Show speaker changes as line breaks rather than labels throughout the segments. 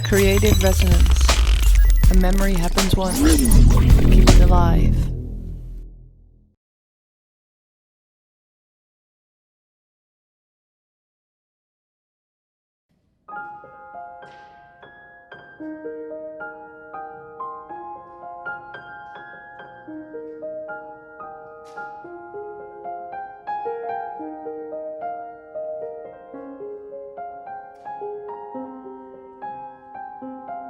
Creative resonance. A memory happens once. Keep it alive.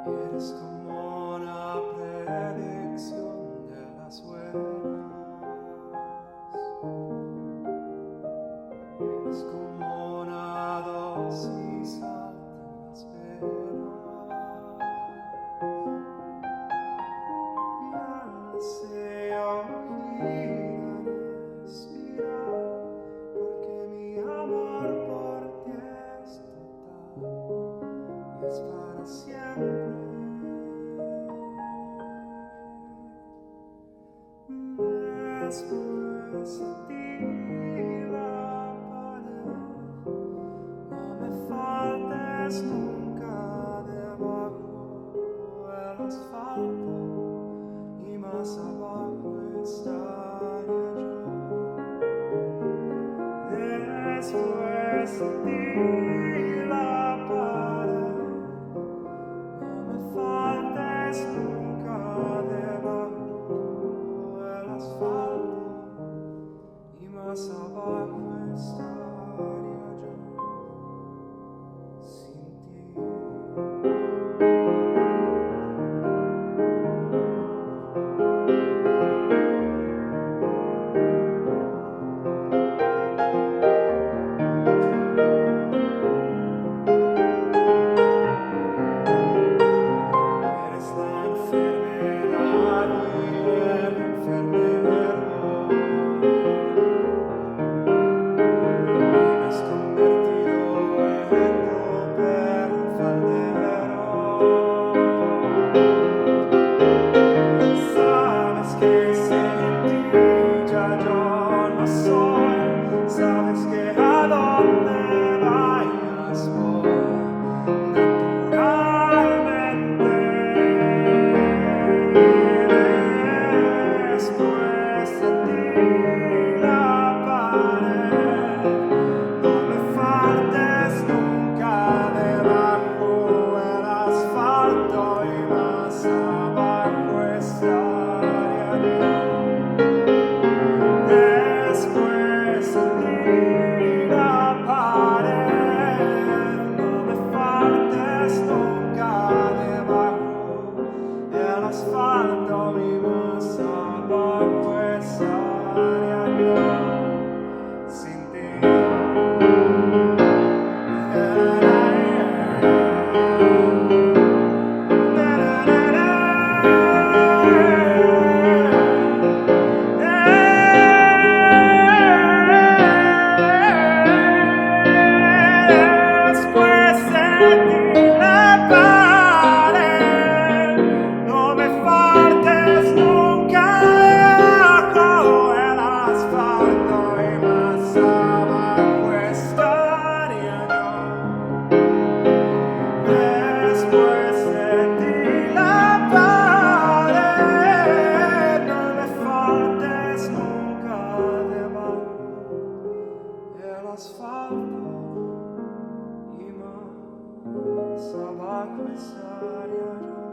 Eres como una predicción de las buenas. Eres como una dosis alta en las venas. Y al deseo gira respirar, porque mi amor por ti es total y es para siempre. Después de ti la pared, no me faltes nunca debajo del asfalto y más abajo estaré yo. Después de ti la pared, no me faltes nunca debajo del asfalto y más abajo estaría yo sin ti. Eres la enfermedad y el enfermero, y me has convertido en tu perro faldero. Sabes que sin ti ya yo no soy, sabes que a donde vayas voy naturalmente. Después de ti la pared, no me faltes nunca debajo del asfalto y más abajo estaría yo. Después de ti la pared, no me faltes nunca debajo del asfalto y más abajo estaría yo sin ti. Después de ti la pared, no me faltes nunca debajo del asfalto y más abajo estaría yo. Después de ti la pared, no me faltes nunca debajo del asfalto y más abajo estaría yo.